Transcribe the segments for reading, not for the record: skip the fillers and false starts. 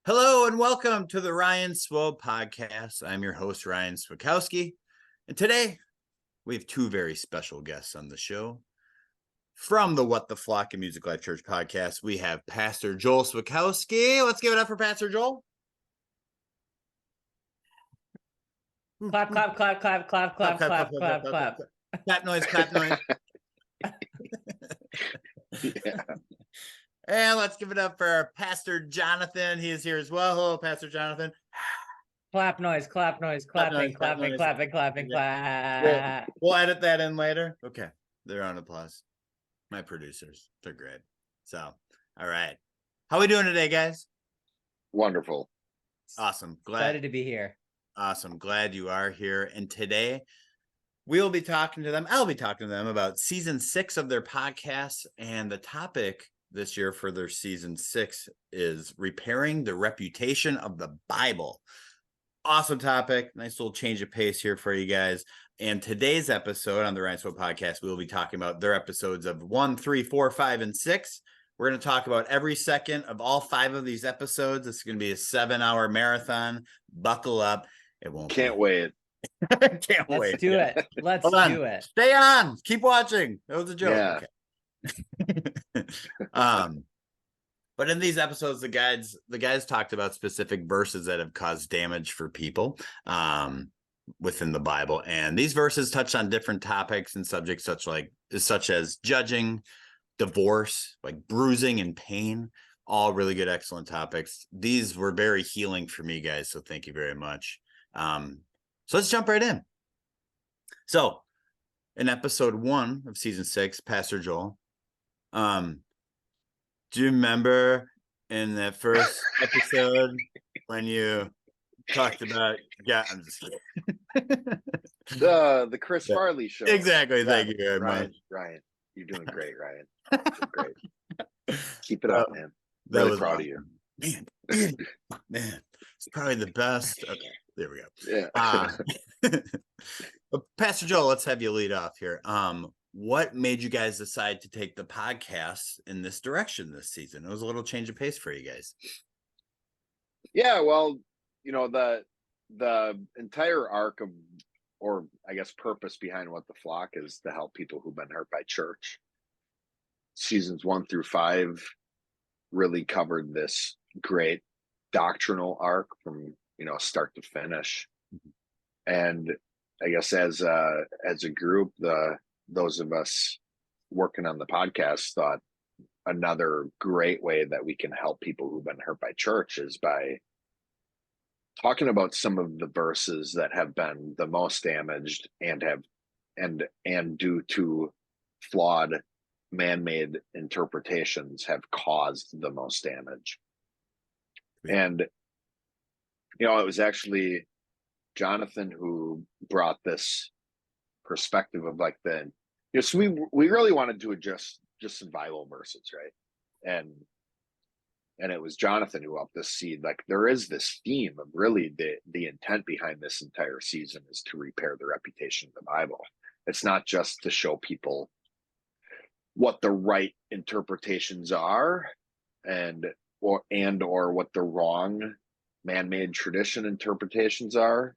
Hello and welcome to the Ryan Swo podcast. I'm your host, Ryan Swokowski. And today we have two very special guests on the show. From the What the Flock and Music Life Church podcast, we have Pastor Joel Swokowski. Let's give it up for Pastor Joel. Clap, clap, clap, clap, clap, clap, clap, clap, clap. Clap noise, clap noise. Yeah. And let's give it up for Pastor Jonathan. He is here as well. Hello, Pastor Jonathan. Clap noise, clap noise, clapping, clapping, clapping, clapping, clap. We'll edit that in later. Okay. They're on applause. My producers. They're great. So, all right. How are we doing today, guys? Wonderful. Awesome. Excited to be here. Awesome. Glad you are here. And today we'll be talking to them. I'll be talking to them about season 6 of their podcast. And the topic this year for their season 6 is repairing the reputation of the Bible. Awesome topic. Nice little change of pace here for you guys. And today's episode on the Ryan Swo podcast, we'll be talking about their episodes of 1, 3, 4, 5, and 6. We're going to talk about every second of all 5 of these episodes. It's going to be a 7-hour marathon. Buckle up. It won't. Can't wait. Can't wait. Let's do it. Let's do it. Stay on. Keep watching. That was a joke. Yeah. Okay. But in these episodes, the guys talked about specific verses that have caused damage for people within the Bible, and these verses touched on different topics and subjects such as judging, divorce, like bruising and pain. All really good, excellent topics. These were very healing for me, guys, so thank you very much. So let's jump right in. So in episode 1 of season 6, Pastor Joel, do you remember in that first episode when you talked about, I'm just kidding. The Chris Farley show. Exactly. Thank you very much. Ryan, you're doing great, Ryan. You're doing great. Keep it up, man. That Really was proud awesome. of you. Man, it's probably the best. Okay, there we go. Yeah. But Pastor Joel, let's have you lead off here. What made you guys decide to take the podcast in this direction this season? It was a little change of pace for you guys. Yeah, well, the entire arc of, or I guess purpose behind What the Flock is to help people who've been hurt by church. Seasons 1 through 5 really covered this great doctrinal arc from start to finish. And I guess as a group, those of us working on the podcast thought another great way that we can help people who've been hurt by church is by talking about some of the verses that have been the most damaged and due to flawed man-made interpretations have caused the most damage. And it was actually Jonathan who brought this perspective of like so we really wanted to adjust just some Bible verses, right? And it was Jonathan who helped us see like there is this theme of really the intent behind this entire season is to repair the reputation of the Bible. It's not just to show people what the right interpretations are or what the wrong man-made tradition interpretations are,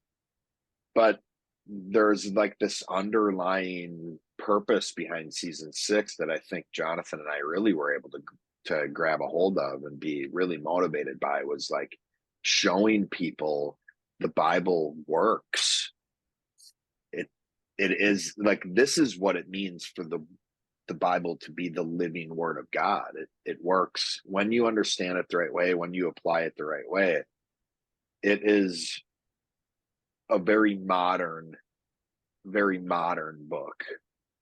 but there's like this underlying purpose behind season 6 that I think Jonathan and I really were able to grab a hold of and be really motivated by, was like showing people the Bible works. It is like, this is what it means for the Bible to be the living word of God. It works when you understand it the right way, when you apply it the right way. It is a very modern book.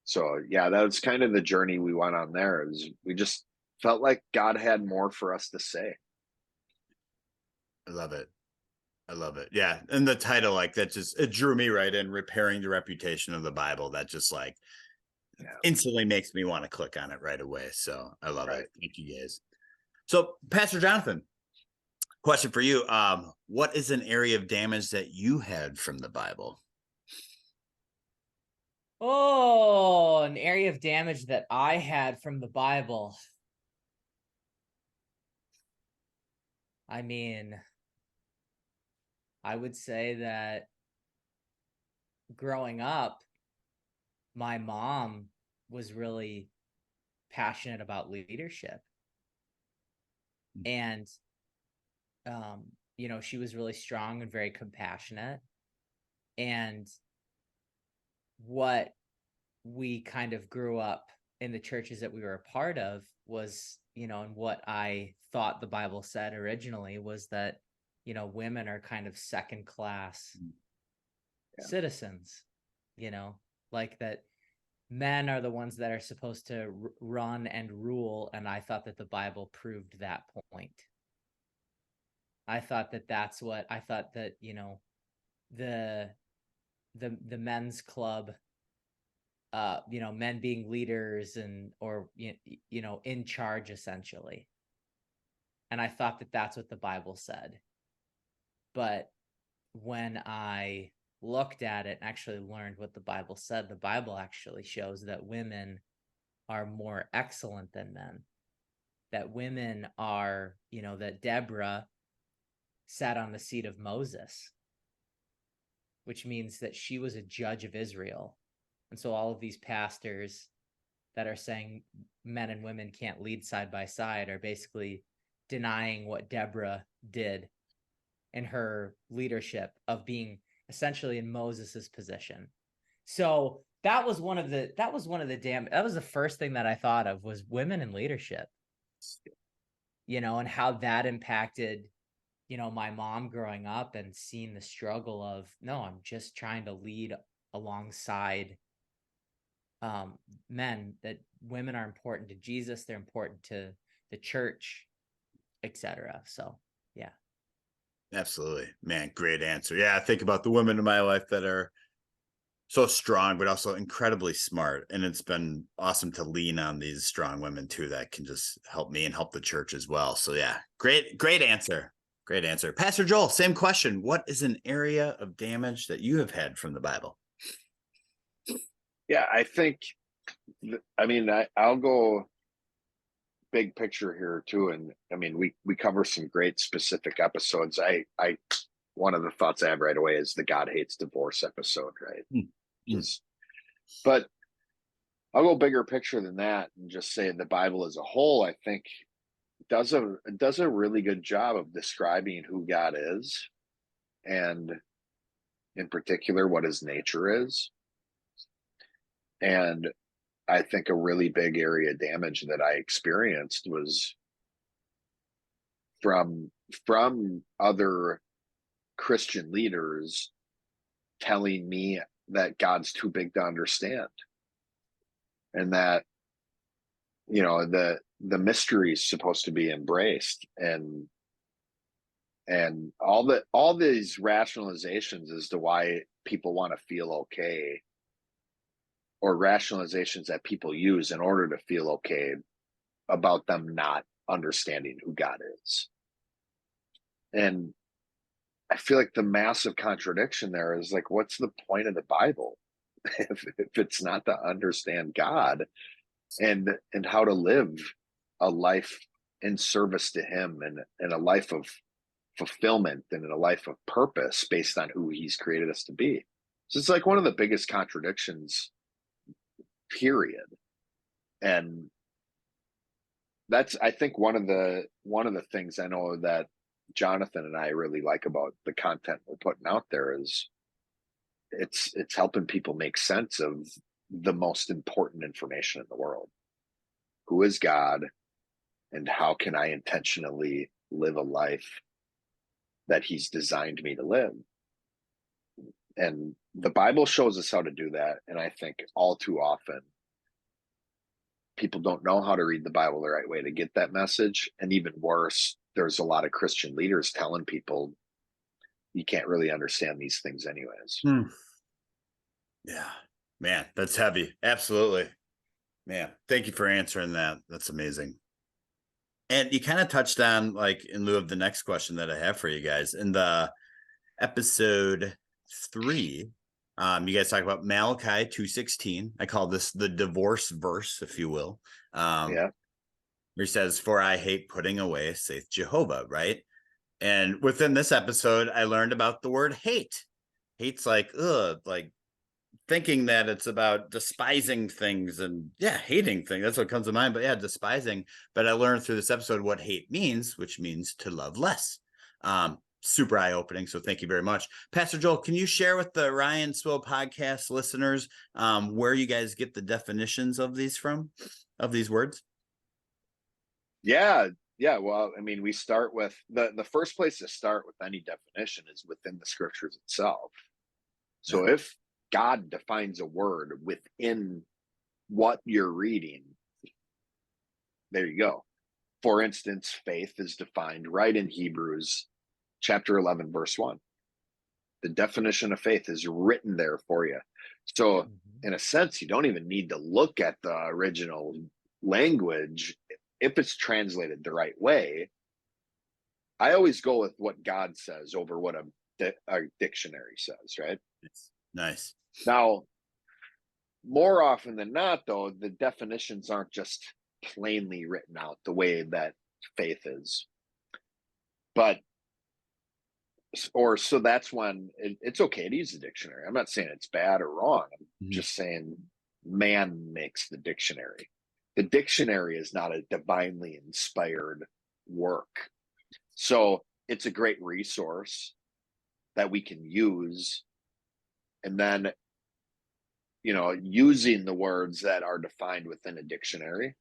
So yeah, that's kind of the journey we went on there. Is we just felt like God had more for us to say. I love it. Yeah. And the title, like that, it drew me right in. Repairing the reputation of the Bible. That just like instantly makes me want to click on it right away. So I love it. Thank you guys. So Pastor Jonathan, question for you. What is an area of damage that you had from the Bible? Oh, an area of damage that I had from the Bible. I mean, I would say that growing up, my mom was really passionate about leadership. And, she was really strong and very compassionate. And what we kind of grew up in the churches that we were a part of was, and what I thought the Bible said originally was that, women are kind of second class citizens, like that men are the ones that are supposed to run and rule. And I thought that the Bible proved that point. I thought that the men's club, men being leaders or in charge essentially. And I thought that that's what the Bible said. But when I looked at it and actually learned what the Bible said, the Bible actually shows that women are more excellent than men. That women are, that Deborah sat on the seat of Moses, which means that she was a judge of Israel. And so all of these pastors that are saying men and women can't lead side by side are basically denying what Deborah did in her leadership of being essentially in Moses's position. So that was the first thing that I thought of was women in leadership, and how that impacted, my mom growing up and seeing the struggle of, no, I'm just trying to lead alongside men, that women are important to Jesus. They're important to the church, etc. So, yeah. Absolutely, man. Great answer. Yeah. I think about the women in my life that are so strong, but also incredibly smart. And it's been awesome to lean on these strong women too, that can just help me and help the church as well. So yeah, great answer. Great answer. Pastor Joel, same question. What is an area of damage that you have had from the Bible? Yeah, I think, I'll go big picture here too. And we cover some great specific episodes. One of the thoughts I have right away is the God Hates Divorce episode, right? But I'll go bigger picture than that and just say the Bible as a whole, I think does a really good job of describing who God is, and in particular what his nature is. And I think a really big area of damage that I experienced was from other Christian leaders telling me that God's too big to understand, and that the mystery is supposed to be embraced, and all these rationalizations as to why people want to feel okay, or rationalizations that people use in order to feel okay about them not understanding who God is. And I feel like the massive contradiction there is like, what's the point of the Bible if it's not to understand God and how to live a life in service to him, and a life of fulfillment and a life of purpose based on who he's created us to be. So it's like one of the biggest contradictions, period. And that's, I think, one of the things I know that Jonathan and I really like about the content we're putting out there is it's helping people make sense of the most important information in the world. Who is God, and how can I intentionally live a life that he's designed me to live? And the Bible shows us how to do that. And I think all too often people don't know how to read the Bible the right way to get that message. And even worse, there's a lot of Christian leaders telling people you can't really understand these things anyways. Yeah, man, that's heavy. Absolutely. Man, thank you for answering that. That's amazing. And you kind of touched on, like, in lieu of the next question that I have for you guys, in the episode 3, you guys talk about Malachi 2:16. I call this the divorce verse, if you will. Yeah. Where he says, "For I hate putting away, saith Jehovah," right? And within this episode, I learned about the word hate. Hate's like, like thinking that it's about despising things and hating things. That's what comes to mind. But despising. But I learned through this episode what hate means, which means to love less. Super eye-opening. So thank you very much. Pastor Joel, can you share with the Ryan Swill podcast listeners where you guys get the definitions of these from, of these words? Yeah. Well, I mean, we start with the first place to start with any definition is within the scriptures itself. So if God defines a word within what you're reading, there you go. For instance, faith is defined right in Hebrews chapter 11, verse 1. The definition of faith is written there for you. So in a sense, you don't even need to look at the original language if it's translated the right way. I always go with what God says over what a dictionary says, right? Nice. Now, more often than not, though, the definitions aren't just plainly written out the way that faith is. So that's when it's okay to use the dictionary. I'm not saying it's bad or wrong. I'm just saying man makes the dictionary. The dictionary is not a divinely inspired work. So it's a great resource that we can use. And then, using the words that are defined within a dictionary,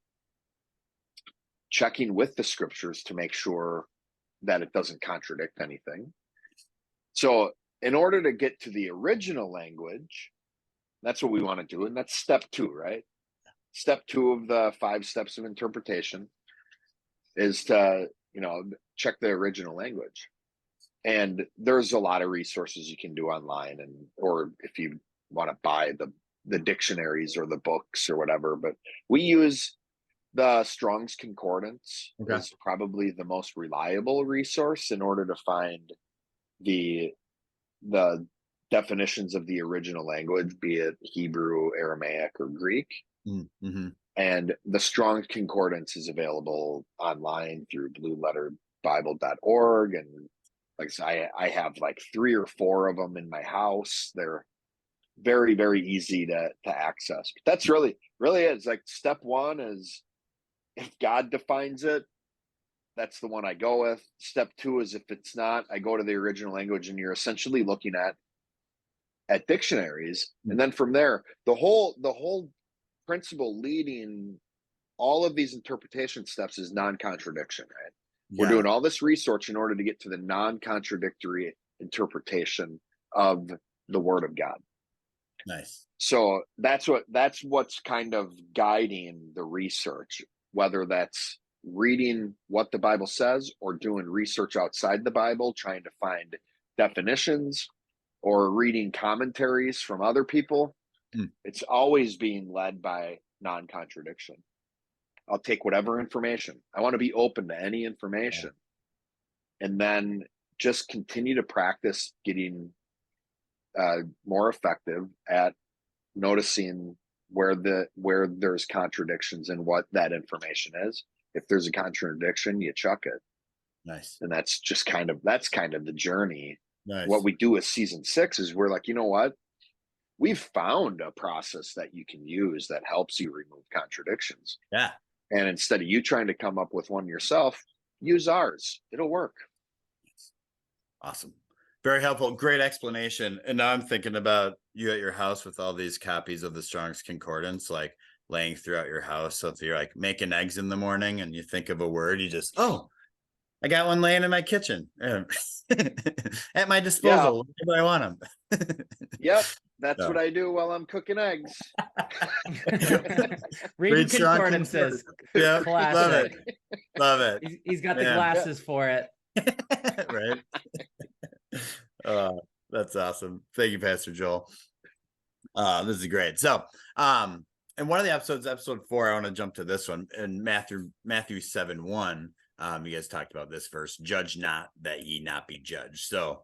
checking with the scriptures to make sure that it doesn't contradict anything. So in order to get to the original language, that's what we want to do. And that's step 2, right? Step 2 of the 5 steps of interpretation is to, check the original language. And there's a lot of resources you can do online, or if you want to buy the dictionaries or the books or whatever. But we use the Strong's Concordance is probably the most reliable resource in order to find the definitions of the original language, be it Hebrew, Aramaic, or Greek. And the Strong's Concordance is available online through blueletterbible.org. And like I said, I have like 3 or 4 of them in my house. They're very, very easy to access. But that's really is like step 1 is if God defines it, that's the one I go with. Step 2 is if it's not, I go to the original language, and you're essentially looking at dictionaries. And then from there, the whole principle leading all of these interpretation steps is non-contradiction, right? We're doing all this research in order to get to the non-contradictory interpretation of the Word of God. Nice. So that's what's kind of guiding the research, whether that's reading what the Bible says or doing research outside the Bible, trying to find definitions or reading commentaries from other people. It's always being led by non-contradiction. I'll take whatever information. I want to be open to any information. And then just continue to practice getting more effective at noticing where there's contradictions in what that information is. If there's a contradiction, you chuck it. Nice. And that's kind of the journey. Nice. What we do with season 6 is we're like, you know what? We've found a process that you can use that helps you remove contradictions. Yeah. And instead of you trying to come up with one yourself, use ours. It'll work. Awesome. Very helpful. Great explanation. And now I'm thinking about you at your house with all these copies of the Strong's Concordance, like laying throughout your house. So if you're like making eggs in the morning and you think of a word, you just, I got one laying in my kitchen at my disposal. Whenever I want them. Yep. That's what I do while I'm cooking eggs. Reading concordances. Yeah, classic. Love it. He's got the glasses for it. Right. That's awesome. Thank you, Pastor Joel. This is great. So, in one of the episodes, episode 4, I want to jump to this one in Matthew 7:1. You guys talked about this verse: "Judge not, that ye not be judged." So,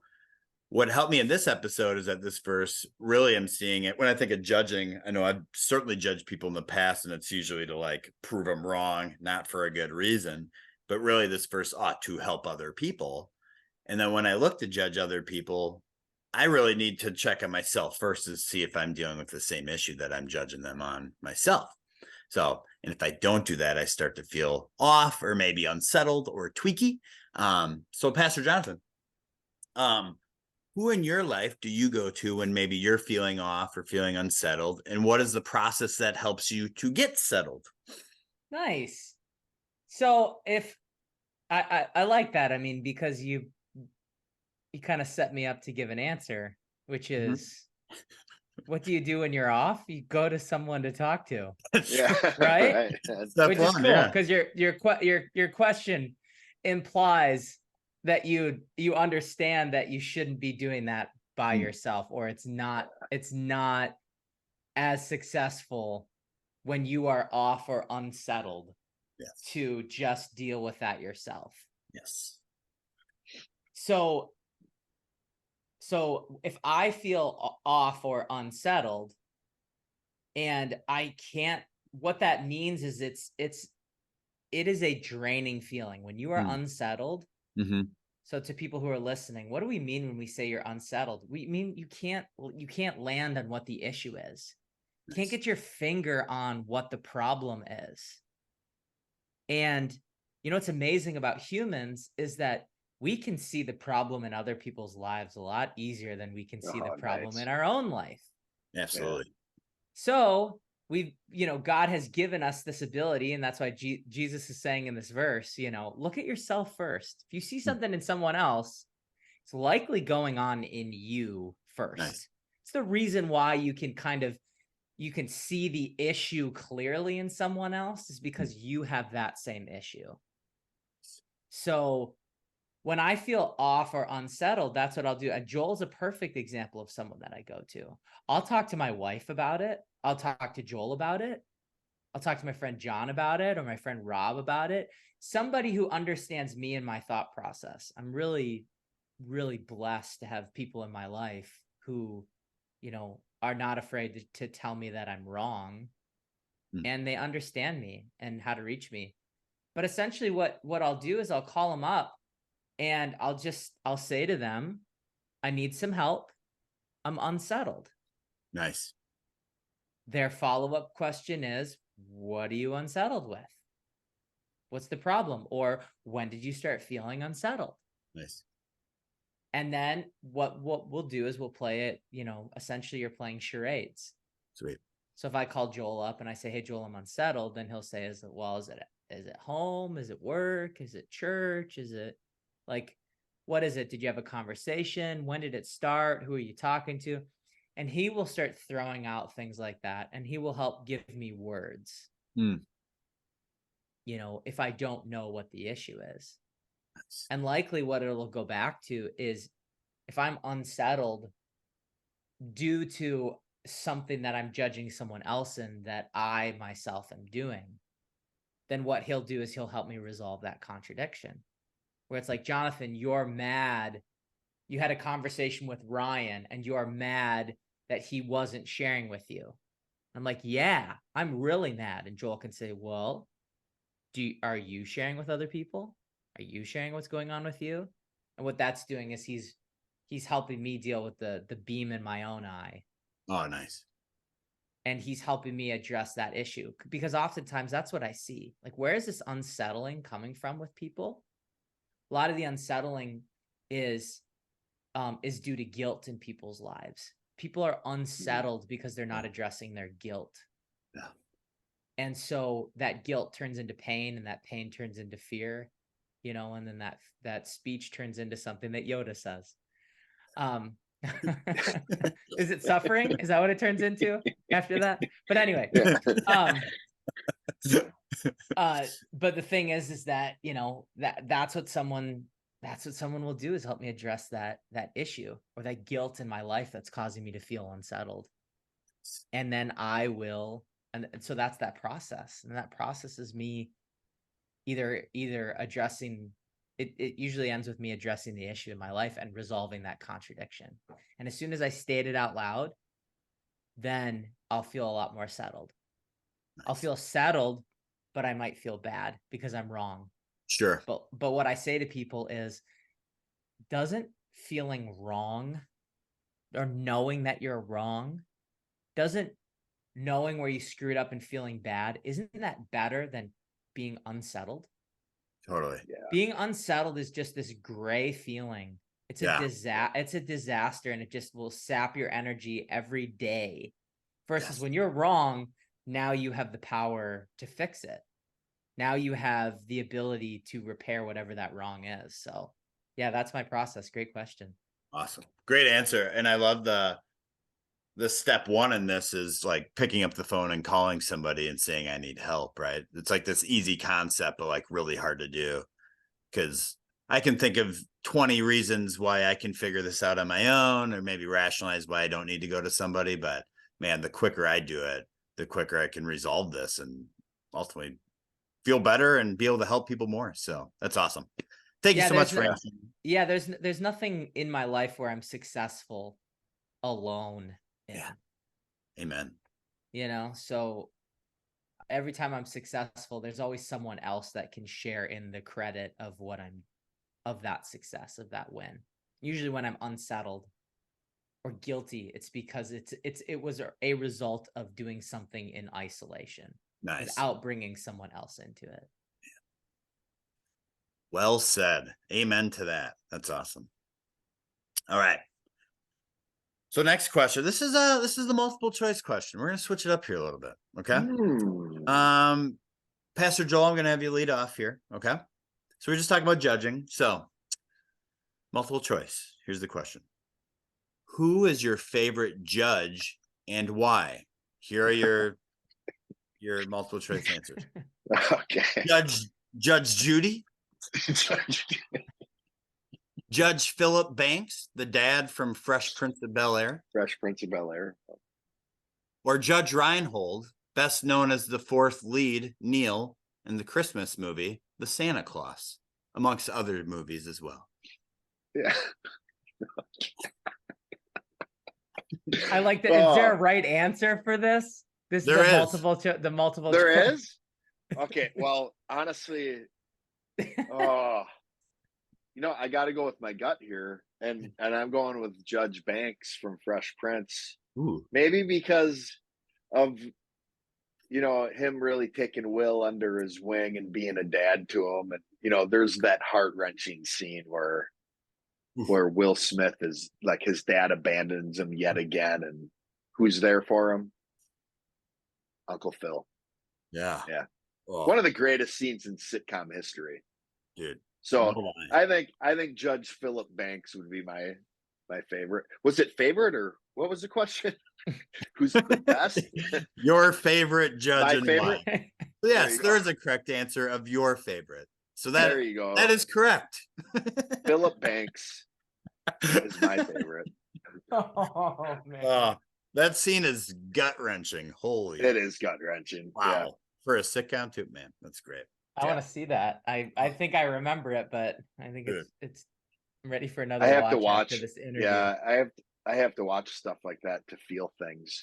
what helped me in this episode is that this verse, really I'm seeing it when I think of judging. I know I've certainly judged people in the past, and it's usually to like prove them wrong, not for a good reason. But really, this verse ought to help other people. And then when I look to judge other people, I really need to check on myself first to see if I'm dealing with the same issue that I'm judging them on myself. So, and if I don't do that, I start to feel off or maybe unsettled or tweaky. So Pastor Jonathan, who in your life do you go to when maybe you're feeling off or feeling unsettled? And what is the process that helps you to get settled? Nice. So if I like that, I mean, because you kind of set me up to give an answer, which is, what do you do when you're off? You go to someone to talk to, Yeah. right? Right. Which is cool because your question implies that you understand that you shouldn't be doing that by yourself, or it's not as successful when you are off or unsettled to just deal with that yourself. Yes. So if I feel off or unsettled and I can't, what that means is it is a draining feeling when you are unsettled. So to people who are listening, what do we mean when we say you're unsettled? We mean you can't land on what the issue is. You can't get your finger on what the problem is. And you know what's amazing about humans is that we can see the problem in other people's lives a lot easier than we can see the problem in our own life. Absolutely. Yeah. So God has given us this ability, and that's why Jesus is saying in this verse, look at yourself first. If you see something in someone else, it's likely going on in you first. Nice. It's the reason why you can see the issue clearly in someone else is because you have that same issue. So when I feel off or unsettled, that's what I'll do. And Joel's a perfect example of someone that I go to. I'll talk to my wife about it. I'll talk to Joel about it. I'll talk to my friend John about it, or my friend Rob about it. Somebody who understands me and my thought process. I'm really, really blessed to have people in my life who, are not afraid to tell me that I'm wrong. And they understand me and how to reach me. But essentially what I'll do is I'll call them up and I'll say to them, I need some help. I'm unsettled. Nice. Their follow-up question is, what are you unsettled with? What's the problem? Or when did you start feeling unsettled? Nice. And then what we'll do is we'll play it, essentially you're playing charades. Sweet. So if I call Joel up and I say, hey, Joel, I'm unsettled, then he'll say, is it home? Is it work? Is it church? Is it what is it? Did you have a conversation? When did it start? Who are you talking to? And he will start throwing out things like that. And he will help give me words, if I don't know what the issue is. Nice. And likely what it'll go back to is if I'm unsettled due to something that I'm judging someone else in that I myself am doing, then what he'll do is he'll help me resolve that contradiction. Where it's like, Jonathan, you're mad. You had a conversation with Ryan and you're mad that he wasn't sharing with you. I'm like, yeah, I'm really mad. And Joel can say, well, are you sharing with other people? Are you sharing what's going on with you? And what that's doing is he's helping me deal with the beam in my own eye. Oh, nice. And he's helping me address that issue, because oftentimes that's what I see. Like, where is this unsettling coming from with people? A lot of the unsettling is due to guilt in people's lives. People are unsettled because they're not addressing their guilt. Yeah. And so that guilt turns into pain, and that pain turns into fear, and then that speech turns into something that Yoda says. Is it suffering? Is that what it turns into after that? But anyway, but the thing is that, that's what someone will do, is help me address that issue or that guilt in my life that's causing me to feel unsettled. And then I will, and so that's that process. And that process is me either addressing it usually ends with me addressing the issue in my life and resolving that contradiction. And as soon as I state it out loud, then I'll feel a lot more settled. Nice. I'll feel settled, but I might feel bad because I'm wrong. Sure. But what I say to people is, doesn't feeling wrong or knowing that you're wrong, doesn't knowing where you screwed up and feeling bad, isn't that better than being unsettled? Totally. Yeah. Being unsettled is just this gray feeling. It's a disaster, and it just will sap your energy every day. Versus when you're wrong, now you have the power to fix it. Now you have the ability to repair whatever that wrong is. So yeah, that's my process. Great question. Awesome. Great answer. And I love the step one in this is like picking up the phone and calling somebody and saying, I need help, right? It's like this easy concept, but like really hard to do, because I can think of 20 reasons why I can figure this out on my own, or maybe rationalize why I don't need to go to somebody. But man, the quicker I do it, the quicker I can resolve this and ultimately feel better and be able to help people more. So that's awesome. Thank you so much for answering. Yeah, there's nothing in my life where I'm successful alone. Yeah. Amen. You know, so every time I'm successful, there's always someone else that can share in the credit of of that success, of that win. Usually when I'm unsettled or guilty, it's because it was a result of doing something in isolation. Nice. Without bringing someone else into it. Yeah. Well said. Amen to that. That's awesome. All right. So next question. This is the multiple choice question. We're going to switch it up here a little bit. Okay. Pastor Joel, I'm going to have you lead off here. Okay. So we're just talking about judging. So multiple choice. Here's the question. Who is your favorite judge and why? Here are your multiple choice answers. Okay. Judge Judy. Judge Philip Banks, the dad from Fresh Prince of Bel-Air. Fresh Prince of Bel-Air. Or Judge Reinhold, best known as the fourth lead, Neil, in the Christmas movie, The Santa Claus, amongst other movies as well. Yeah. I like that. Is there a right answer for this? There is. The multiple. There is? Okay. Well, honestly, I got to go with my gut here, and I'm going with Judge Banks from Fresh Prince. Ooh. Maybe because of him really taking Will under his wing and being a dad to him, and there's that heart-wrenching scene where Will Smith is like, his dad abandons him yet again, and who's there for him? Uncle Phil. Yeah. Oh. One of the greatest scenes in sitcom history, dude. So I think Judge Philip Banks would be my favorite. Was it favorite, or what was the question? Who's the best? Your favorite judge my and favorite? why? Yes, there is a correct answer of your favorite. So there you go. That is correct. Philip Banks is my favorite. Oh man. That scene is gut-wrenching. Holy. It is gut-wrenching. Wow. Yeah. For a sitcom too, man. That's great. I want to see that. I think I remember it, but I think it's I'm ready for another. I have to watch after this interview. Yeah, I have to watch stuff like that to feel things.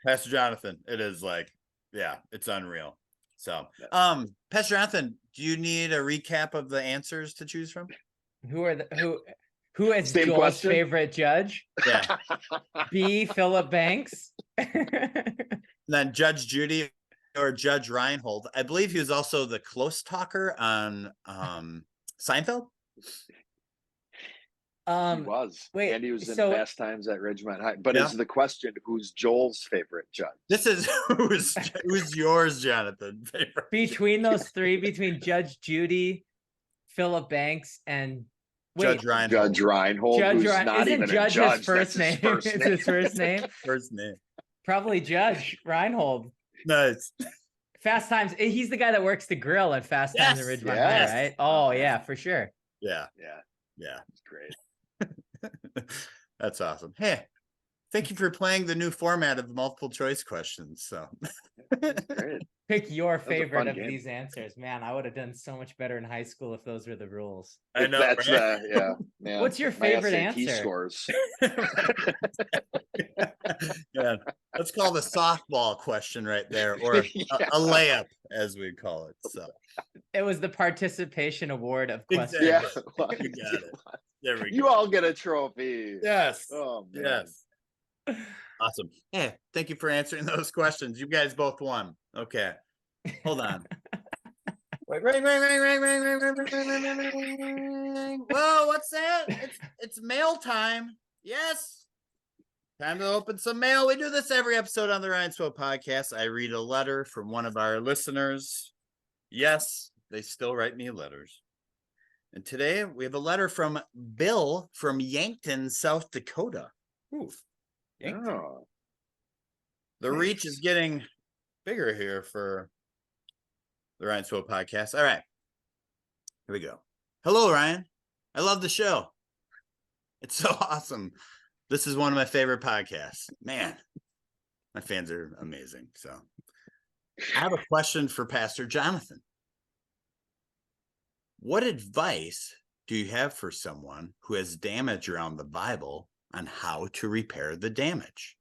Pastor Jonathan, it is like, it's unreal. So, Pastor Jonathan, do you need a recap of the answers to choose from? Who is Same Joel's question? favorite judge? Yeah. B. Philip Banks. Then Judge Judy or Judge Reinhold. I believe he was also the close talker on Seinfeld. He was. Wait, and he was in Fast Times at Ridgemont High. But is the question, who's Joel's favorite judge? This is who's yours, Jonathan? Favorite? Between those three, between Judge Judy, Philip Banks, and Judge Reinhold. Judge Reinhold. Isn't Judge his first name? It's his first name. First name. Probably Judge Reinhold. Nice. Fast Times. He's the guy that works the grill at Fast Times in Ridgemont High, right? Oh yeah, for sure. Yeah. It's great. That's awesome. Hey, thank you for playing the new format of the multiple choice questions. So great. Pick your favorite of these answers. Man, I would have done so much better in high school if those were the rules. I know. That's right? What's your favorite SAT answer? Scores. Yeah. Let's call the softball question right there, or a layup. as we call it. So It was the participation award of question. Exactly. Yeah. you got it. There we You go. all get a trophy. Yes. Oh man. Yes. Awesome. Yeah. Thank you for answering those questions. You guys both won. Okay. Hold on. Wait, ring, ring, ring, ring, ring, ring, ring, ring, ring, ring, ring, ring, ring. Whoa, what's that? It's mail time. Yes. Time to open some mail. We do this every episode on the Ryan Swope podcast. I read a letter from one of our listeners. Yes, they still write me letters. And today we have a letter from Bill from Yankton, South Dakota. Ooh, Yankton. Oh, The reach is getting bigger here for the Ryan Swope podcast. All right, here we go. Hello, Ryan. I love the show. It's so awesome. This is one of my favorite podcasts. Man, my fans are amazing. So I have a question for Pastor Jonathan. What advice do you have for someone who has damage around the Bible on how to repair the damage?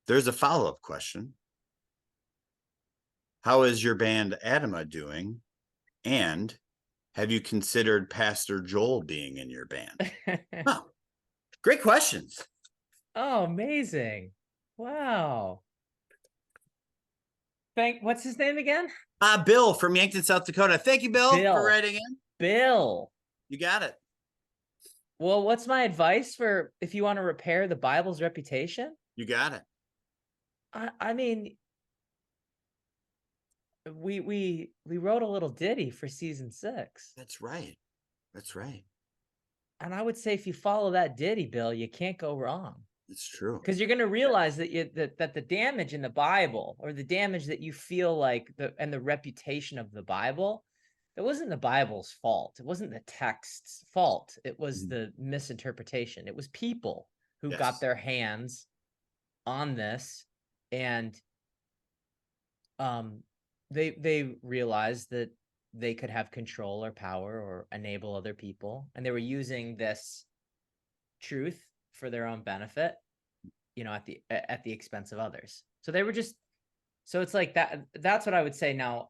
There's a follow-up question. How is your band Adama doing? And have you considered Pastor Joel being in your band? Oh, great questions. Oh, amazing. Wow. What's his name again? Bill from Yankton, South Dakota. Thank you, Bill, Bill. for writing in. Bill. You got it. Well, what's my advice for if you want to repair the Bible's reputation? You got it. I mean, we wrote a little ditty for season 6. That's right. That's right. And I would say if you follow that ditty, Bill, you can't go wrong. It's true. Because you're going to realize that that the damage in the Bible, or the damage that you feel like the reputation of the Bible, it wasn't the Bible's fault. It wasn't the text's fault. It was the misinterpretation. It was people who got their hands on this, and they realized that they could have control or power or enable other people, and they were using this truth for their own benefit, at the expense of others. So they were so it's like that. That's what I would say. Now,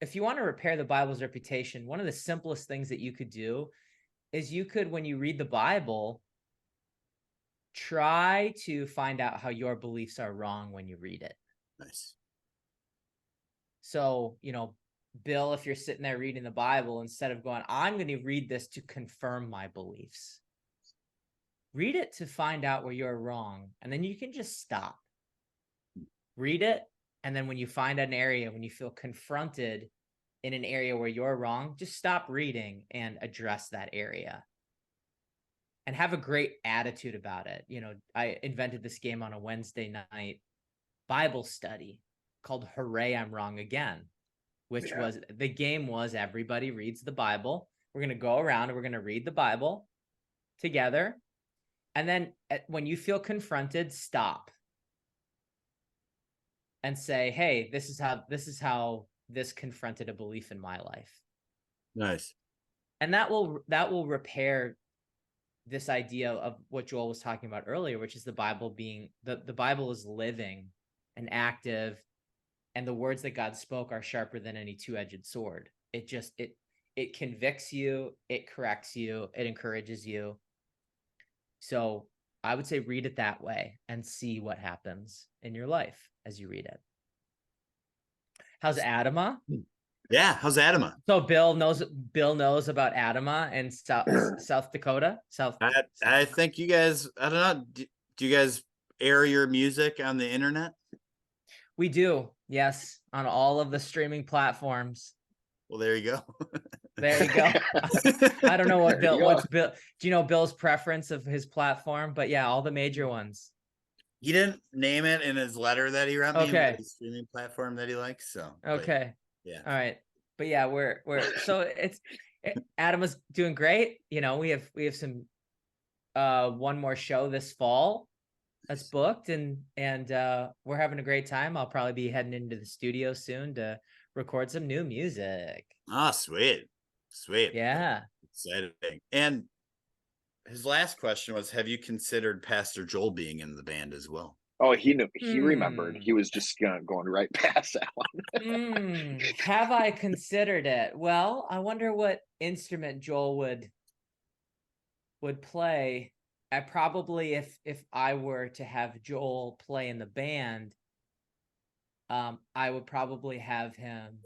if you want to repair the Bible's reputation, one of the simplest things that you could do is when you read the Bible, try to find out how your beliefs are wrong when you read it. Nice. So, Bill, if you're sitting there reading the Bible, instead of going, I'm going to read this to confirm my beliefs, read it to find out where you're wrong. And then you can just stop. Read it. And then when you find an area, when you feel confronted in an area where you're wrong, just stop reading and address that area. And have a great attitude about it. I invented this game on a Wednesday night Bible study called Hooray, I'm Wrong Again, which was, the game was everybody reads the Bible. We're going to go around and we're going to read the Bible together. And then when you feel confronted, stop and say, hey, this is how this confronted a belief in my life. Nice. And that will repair this idea of what Joel was talking about earlier, which is the Bible being the Bible is living and active, and the words that God spoke are sharper than any two-edged sword. It convicts you, it corrects you, it encourages you. So I would say read it that way and see what happens in your life as you read it. How's Adama? Yeah, how's Adama? So Bill knows about Adama and South Dakota. I think you guys, I don't know, do you guys air your music on the internet? We do, yes, on all of the streaming platforms. Well, there you go. There you go. I don't know what's Bill. Do you know Bill's preference of his platform? But yeah, all the major ones. He didn't name it in his letter that he wrote me. Okay. His streaming platform that he likes. So okay. But, yeah. All right. But yeah, we're so Adama's doing great. We have some one more show this fall that's booked, and we're having a great time. I'll probably be heading into the studio soon to record some new music. Oh, sweet. Yeah. Exciting. And his last question was, have you considered Pastor Joel being in the band as well? Oh, he knew. He remembered. Hmm. He was just going right past that one. Have I considered it? Well, I wonder what instrument Joel would play. I probably, if I were to have Joel play in the band, I would probably have him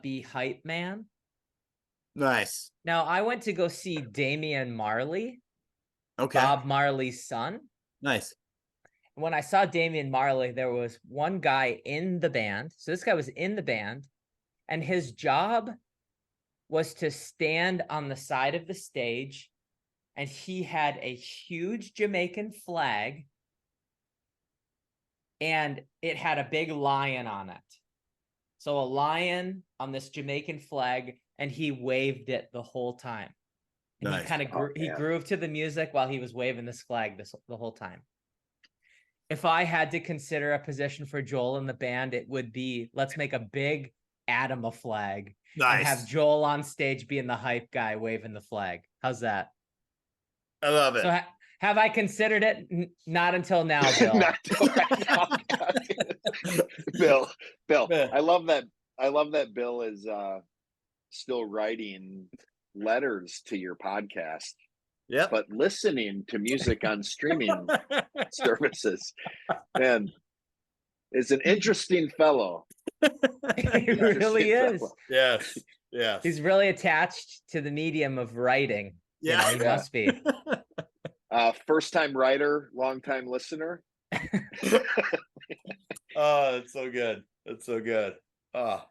be hype man. Nice. Now, I went to go see Damian Marley, Okay. Bob Marley's son. Nice. When I saw Damian Marley, there was one guy in the band. So this guy was in the band, and his job was to stand on the side of the stage, and he had a huge Jamaican flag, and it had a big lion on it. So a lion on this Jamaican flag, and he waved it the whole time. And Nice. he kind of he grooved to the music while he was waving this flag the whole time. If I had to consider a position for Joel in the band, it would be, let's make a big Adama flag and have Joel on stage being the hype guy waving the flag. How's that? I love it. So have I considered it? Not until now, Bill. Not till right now. Bill, I love that Bill is still writing letters to your podcast. Yep. But listening to music on streaming services, and is an interesting fellow. He really is. Yes. Yes. He's really attached to the medium of writing. Yeah. He must be. First time writer, long time listener. Oh, that's so good. That's so good. Oh,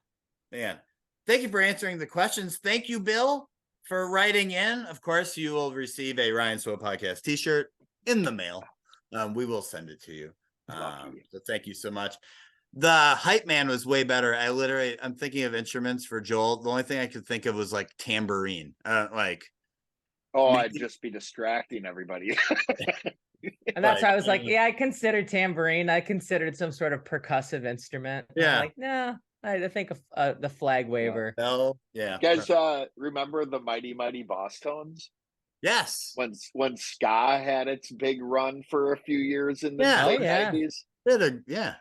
man. Thank you for answering the questions. Thank you, Bill, for writing in. Of course, you will receive a Ryan Swow podcast t-shirt in the mail. We will send it to you. So thank you so much. The hype man was way better. I'm thinking of instruments for Joel. The only thing I could think of was like tambourine. I'd just be distracting everybody. And that's why I was like, yeah, I considered tambourine. I considered some sort of percussive instrument. Yeah. I'm like, no, I think of the flag waver. Bell. Yeah. You guys remember the Mighty Mighty Boss Tones? Yes. When ska had its big run for a few years in the late 90s. Yeah.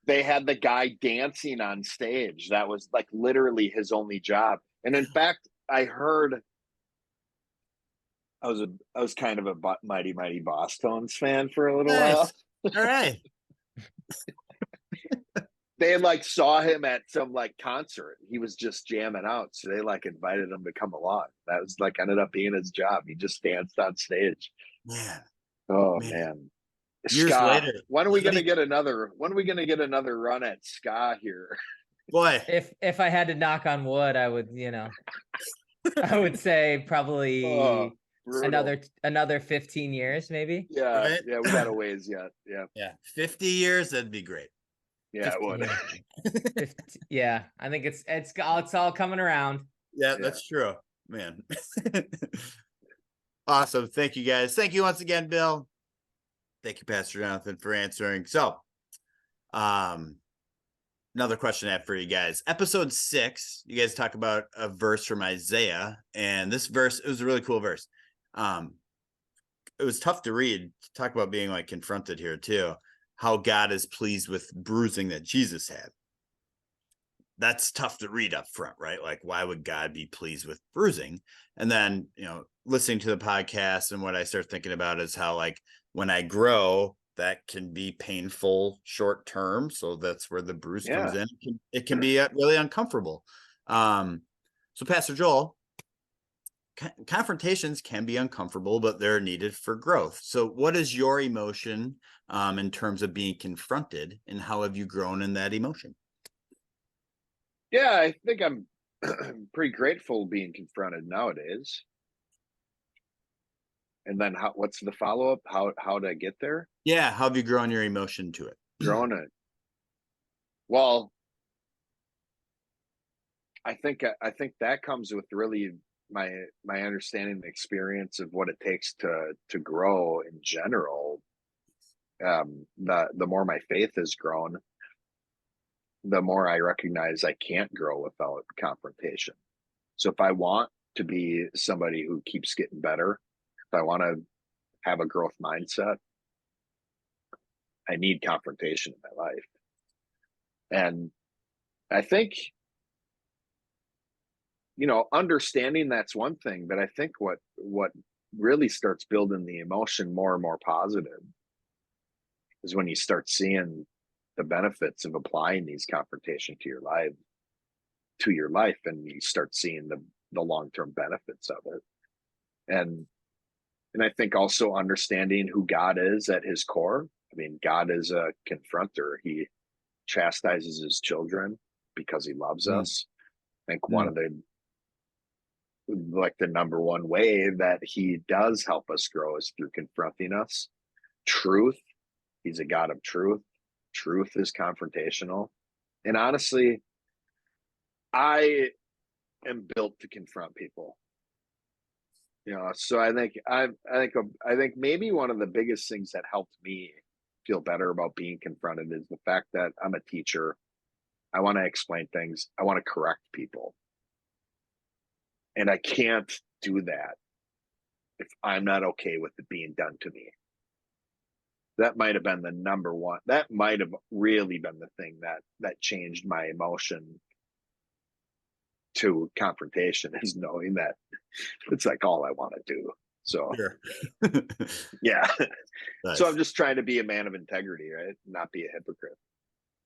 They had the guy dancing on stage. That was like literally his only job. And in fact, I heard I was kind of a Mighty Mighty Boss Tones fan for a little while. All right. They like saw him at some like concert. He was just jamming out, so they like invited him to come along. That was like ended up being his job. He just danced on stage. Man. Oh man. Years ska. later. When are we gonna get another run at ska here? Boy. If I had to knock on wood, I would, I would say probably another 15 years, maybe. Yeah, right? Yeah, we got a ways yet. Yeah. 50 years, that'd be great. Yeah, it would. 50, yeah, I think it's all coming around. Yeah, that's true, man. Awesome. Thank you, guys. Thank you once again, Bill. Thank you, Pastor Jonathan, for answering. So, another question I have for you guys. Episode 6, you guys talk about a verse from Isaiah, and this verse, it was a really cool verse. It was tough to read. Talk about being like confronted here too. How God is pleased with bruising that Jesus had. That's tough to read up front, right? Like, why would God be pleased with bruising? And then, listening to the podcast, and what I start thinking about is how, like, when I grow, that can be painful short term. So that's where the bruise comes in. It can be really uncomfortable. So Pastor Joel, confrontations can be uncomfortable, but they're needed for growth. So what is your emotion in terms of being confronted, and how have you grown in that emotion? Yeah, I think I'm pretty grateful being confronted nowadays. And then what's the follow-up? How to get there? Yeah, how have you grown your emotion to it? Grown it. Well, I think that comes with really my understanding and experience of what it takes to grow in general. The more my faith has grown, the more I recognize I can't grow without confrontation. So if I want to be somebody who keeps getting better, if I want to have a growth mindset, I need confrontation in my life. And I think, understanding that's one thing, but I think what really starts building the emotion more and more positive is when you start seeing the benefits of applying these confrontation to your life, and you start seeing the long-term benefits of it. And I think also understanding who God is at his core. I mean, God is a confronter. He chastises his children because he loves us. I think one of the number one way that he does help us grow is through confronting us. Truth. He's a God of truth. Truth is confrontational. And honestly, I am built to confront people. So I think maybe one of the biggest things that helped me feel better about being confronted is the fact that I'm a teacher. I want to explain things. I want to correct people. And I can't do that if I'm not okay with it being done to me. That might have been the number one. That might have really been the thing that changed my emotion to confrontation, is knowing that it's like all I want to do. So Sure. yeah. Nice. So I'm just trying to be a man of integrity, right? Not be a hypocrite.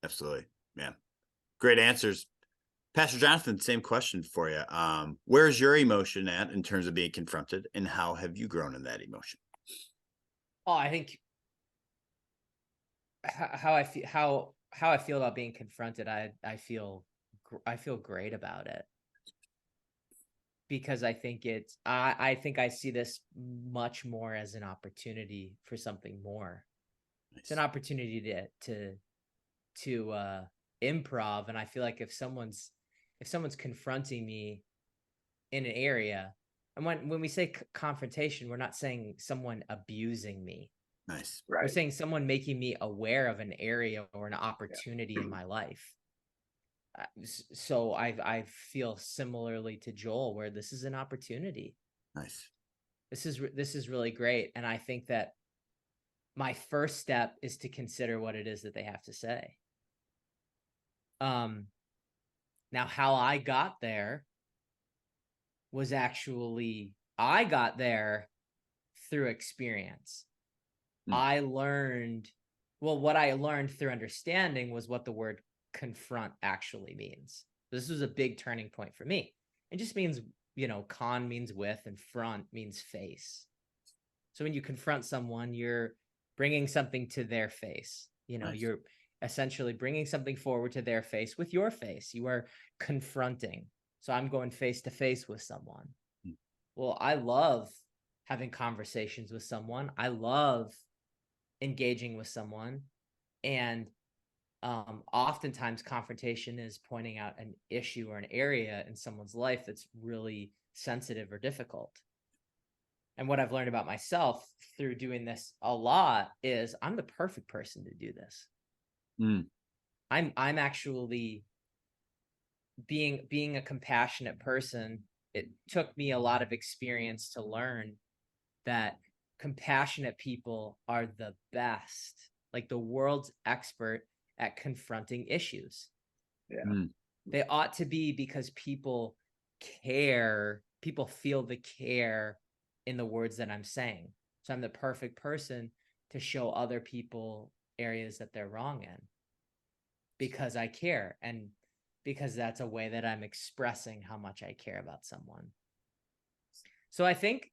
Absolutely. Yeah. Great answers. Pastor Jonathan, same question for you. Where's your emotion at in terms of being confronted, and how have you grown in that emotion? Oh, I think how I feel about being confronted, I feel great about it, because I think I think I see this much more as an opportunity for something more. Nice. It's an opportunity to improv, and I feel like if someone's confronting me in an area, and when we say confrontation, we're not saying someone abusing me. Nice. Right. We're saying someone making me aware of an area or an opportunity in my life. So I feel similarly to Joel, where this is an opportunity. Nice. This is really great, and I think that my first step is to consider what it is that they have to say. Now how I got there was actually, I got there through experience. I learned, what I learned through understanding was what the word confront actually means. This was a big turning point for me. It just means, con means with, and front means face. So when you confront someone, you're bringing something to their face. Nice. You're essentially bringing something forward to their face with your face. You are confronting. So I'm going face to face with someone. Well, I love having conversations with someone. I love engaging with someone. And oftentimes confrontation is pointing out an issue or an area in someone's life that's really sensitive or difficult. And what I've learned about myself through doing this a lot is I'm the perfect person to do this. I'm actually being a compassionate person. It took me a lot of experience to learn that compassionate people are the best, like the world's expert at confronting issues. Yeah. They ought to be, because people care, people feel the care in the words that I'm saying. So I'm the perfect person to show other people areas that they're wrong in, because I care, and because that's a way that I'm expressing how much I care about someone. So I think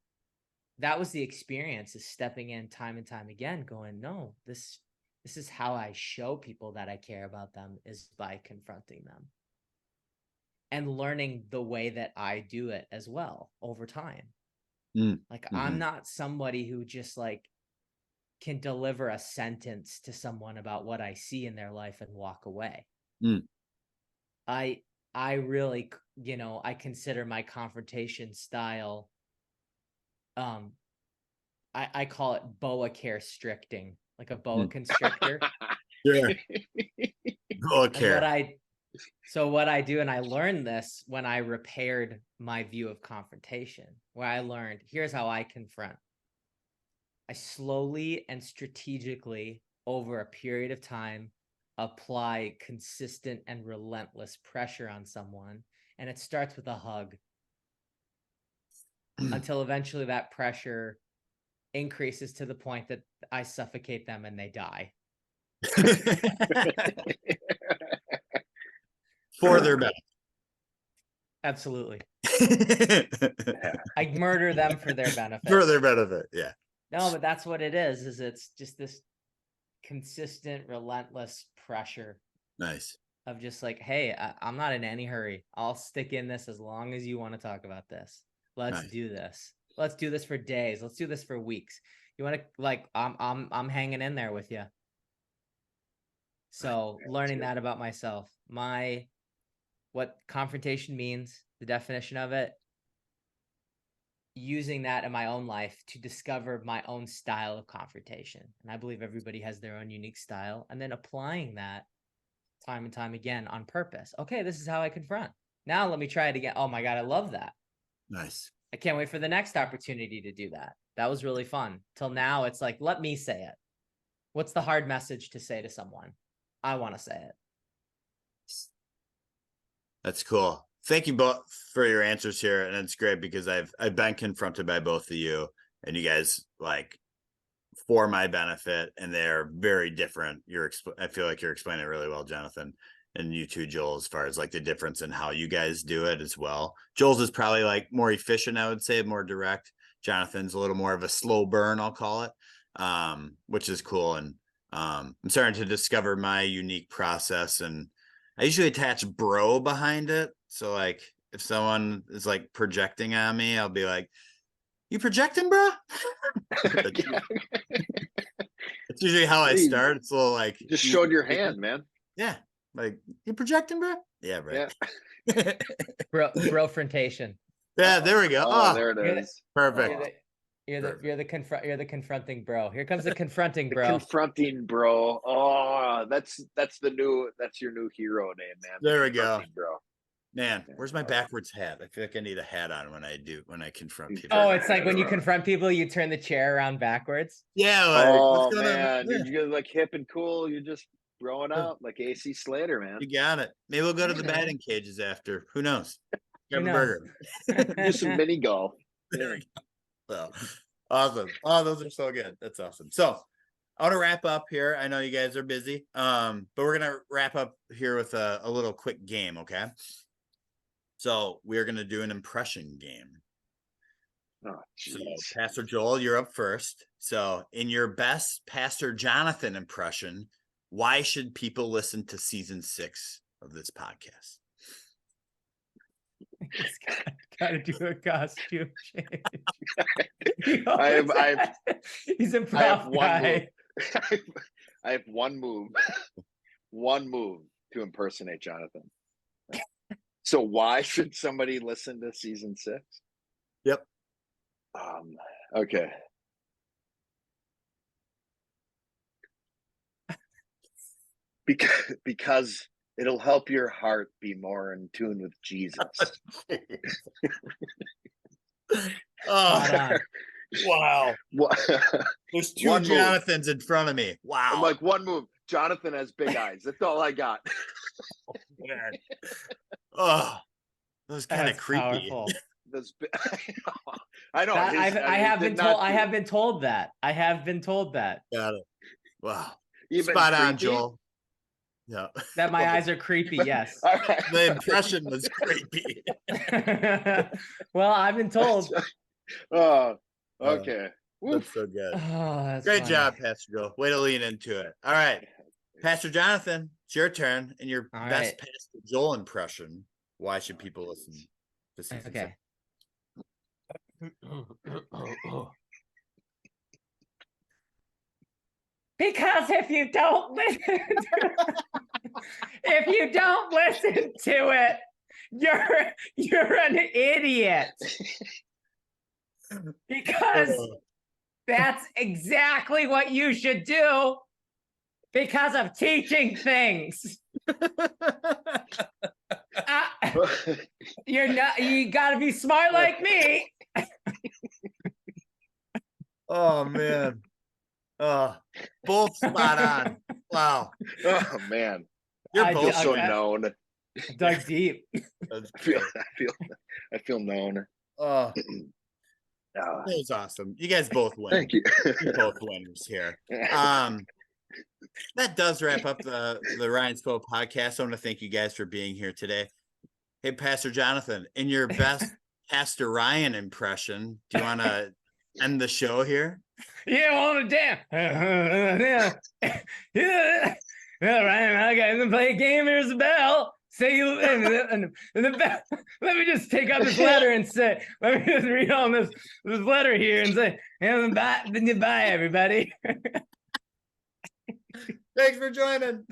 that was the experience, is stepping in time and time again, going, no, this is how I show people that I care about them, is by confronting them and learning the way that I do it as well over time. Like, I'm not somebody who just like can deliver a sentence to someone about what I see in their life and walk away. I really, I consider my confrontation style, I call it boa constricting, like a boa constrictor. Sure. Boa care. And what I do, and I learned this when I repaired my view of confrontation, where I learned, here's how I confront. I slowly and strategically over a period of time, apply consistent and relentless pressure on someone. And it starts with a hug until eventually that pressure increases to the point that I suffocate them and they die. For their benefit. Absolutely. Yeah. I murder them for their benefit. For their benefit, yeah. No, but that's what it is it's just this consistent, relentless pressure Nice. of just like, hey, I'm not in any hurry. I'll stick in this as long as you want to talk about this. Let's Nice. do this. Let's do this for days. Let's do this for weeks. You want to like, I'm hanging in there with you. So learning that about myself, what confrontation means, the definition of it, using that in my own life to discover my own style of confrontation. And I believe everybody has their own unique style, and then applying that time and time again on purpose. Okay, this is how I confront. Now let me try it again. Oh my God, I love that. Nice. I can't wait for the next opportunity to do that. That was really fun. Till now, it's like, let me say it. What's the hard message to say to someone? I want to say it. That's cool. Thank you both for your answers here. And it's great because I've been confronted by both of you, and you guys, like, for my benefit, and they're very different. I feel like you're explaining it really well, Jonathan, and you too, Joel, as far as like the difference in how you guys do it as well. Joel's is probably like more efficient, I would say, more direct. Jonathan's a little more of a slow burn, I'll call it, which is cool. And I'm starting to discover my unique process, and I usually attach bro behind it. So like if someone is like projecting on me, I'll be like, you projecting, bro? That's usually how I start. It's a little like, just showed your hand, man. Yeah. Like, you projecting, bro? Yeah, right. Yeah. Brofrontation. Yeah, there we go. Oh, there it is. Perfect. You're the confronting bro. Here comes the confronting bro. Confronting bro. Oh, that's your new hero name, man. There we go. Bro. Man, where's my backwards hat? I feel like I need a hat on when I confront people. Oh, it's like when you confront people, you turn the chair around backwards. Yeah. Like, oh man, you're like hip and cool. You're just growing up like AC Slater, man. You got it. Maybe we'll go to the batting cages after. Who knows? Grab a burger. Do some mini golf. There we go. So awesome. Oh, those are so good. That's awesome. So I want to wrap up here. I know you guys are busy. But we're gonna wrap up here with a little quick game, okay? So we're gonna do an impression game. Oh, so Pastor Joel, you're up first. So in your best Pastor Jonathan impression, why should people listen to season 6 of this podcast? Gotta do a costume change. He's a prop guy. I have one move. One move to impersonate Jonathan. So why should somebody listen to season 6? Yep. Okay. Because it'll help your heart be more in tune with Jesus. Oh, wow. There's 2 Jonathans in front of me. Wow. I'm like, one move. Jonathan has big eyes. That's all I got. Oh, that was kind of creepy. I know. I have been told that. Got it. Wow. Even spot creepy? On, Joel. Yeah. That my eyes are creepy, yes. The impression was creepy. Well, I've been told. Oh, okay. That's so good. Oh, Great funny. job, Pastor Joel. Way to lean into it. All right. Pastor Jonathan, it's your turn. And your best Pastor Joel impression. Why should people listen to season 6? Because if you don't listen to it, you're an idiot. Because that's exactly what you should do because of teaching things. You gotta be smart like me. Oh man. Oh, Both spot on. Wow. Oh man, You're I I feel both dug- so winning. known. Dug deep. That's I feel, great. I feel known. Oh, Ah, that was awesome. You guys both win. thank you. You're both winners here. That does wrap up the Ryan Spo podcast. I want to thank you guys for being here today. Hey, Pastor Jonathan, in your best Pastor Ryan impression, do you want to end the show here? Yeah, on a damn. Yeah. Yeah, Ryan, I got to play a game. Here's the bell. Say you and the bell. Let me just take out this letter and say, let me just read on this letter here and say, and bye, everybody. Thanks for joining.